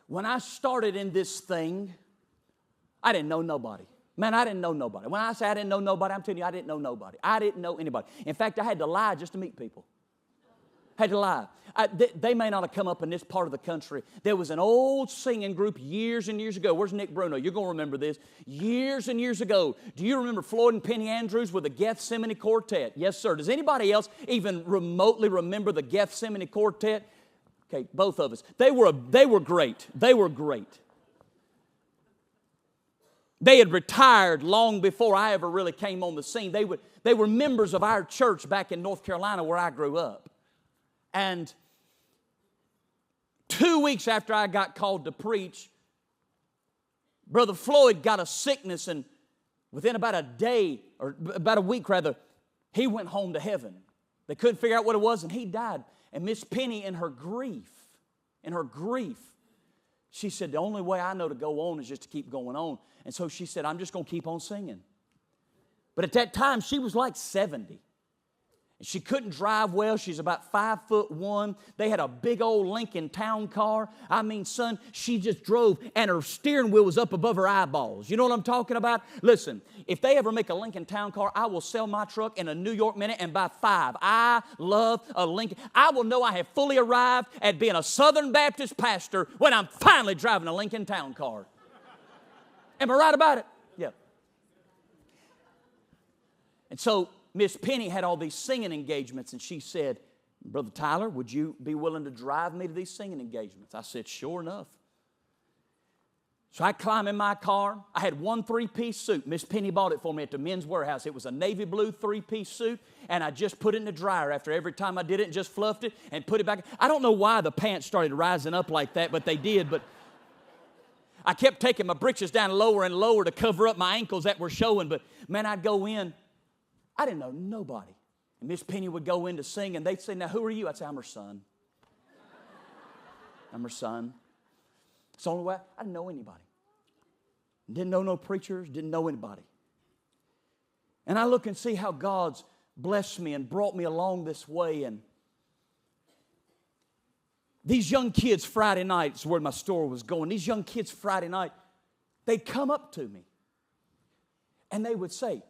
When I started in this thing, I didn't know nobody. Man, I didn't know nobody. When I say I didn't know nobody, I'm telling you, I didn't know nobody. I didn't know anybody. In fact, I had to lie just to meet people. Had to lie. They may not have come up in this part of the country. There was an old singing group years and years ago. Where's Nick Bruno? You're going to remember this. Years and years ago. Do you remember Floyd and Penny Andrews with the Gethsemane Quartet? Yes, sir. Does anybody else even remotely remember the Gethsemane Quartet? Okay, both of us. They were great. They were great. They had retired long before I ever really came on the scene. They were members of our church back in North Carolina where I grew up. And 2 weeks after I got called to preach, Brother Floyd got a sickness, and within about a day, or about a week rather, he went home to heaven. They couldn't figure out what it was, and he died. And Miss Penny, in her grief, she said, the only way I know to go on is just to keep going on. And so she said, I'm just going to keep on singing. But at that time, she was like 70. She couldn't drive well. She's about 5'1". They had a big old Lincoln Town Car. I mean, son, she just drove, and her steering wheel was up above her eyeballs. You know what I'm talking about? Listen, if they ever make a Lincoln Town Car, I will sell my truck in a New York Minute and buy 5. I love a Lincoln. I will know I have fully arrived at being a Southern Baptist pastor when I'm finally driving a Lincoln Town Car. Am I right about it? Yeah. And so Miss Penny had all these singing engagements, and she said, Brother Tyler, would you be willing to drive me to these singing engagements? I said, sure enough. So I climb in my car. I had one 3-piece suit. Miss Penny bought it for me at the Men's Warehouse. It was a navy blue 3-piece suit, and I just put it in the dryer after every time I did it and just fluffed it and put it back. I don't know why the pants started rising up like that, but they did. But I kept taking my breeches down lower and lower to cover up my ankles that were showing. But, man, I'd go in. I didn't know nobody. And Miss Penny would go in to sing, and they'd say, now, who are you? I'd say, I'm her son. I'm her son. It's the only way. I didn't know anybody. Didn't know no preachers, didn't know anybody. And I look and see how God's blessed me and brought me along this way. And these young kids Friday night is where my story was going. These young kids Friday night, they'd come up to me, and they would say,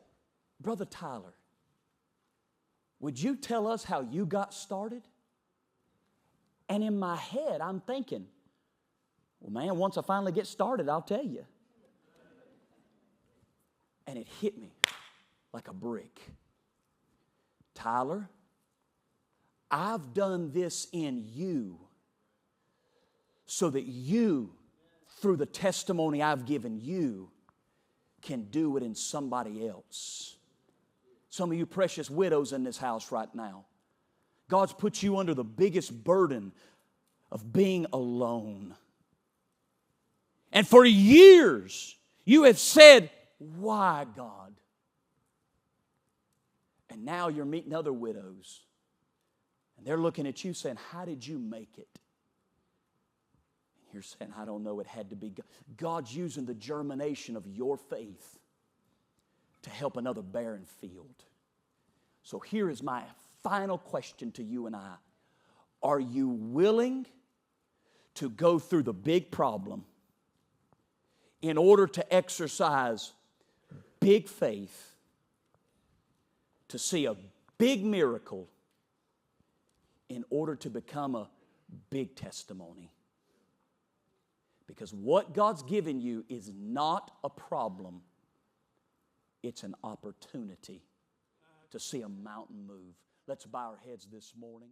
Brother Tyler, would you tell us how you got started? And in my head, I'm thinking, well, man, once I finally get started, I'll tell you. And it hit me like a brick. Tyler, I've done this in you so that you, through the testimony I've given you, can do it in somebody else. Some of you precious widows in this house right now, God's put you under the biggest burden of being alone. And for years, you have said, why, God? And now you're meeting other widows, and they're looking at you saying, how did you make it? And you're saying, I don't know, it had to be God. God's using the germination of your faith to help another barren field. So here is my final question to you and I. Are you willing to go through the big problem in order to exercise big faith to see a big miracle in order to become a big testimony? Because what God's given you is not a problem. It's an opportunity to see a mountain move. Let's bow our heads this morning.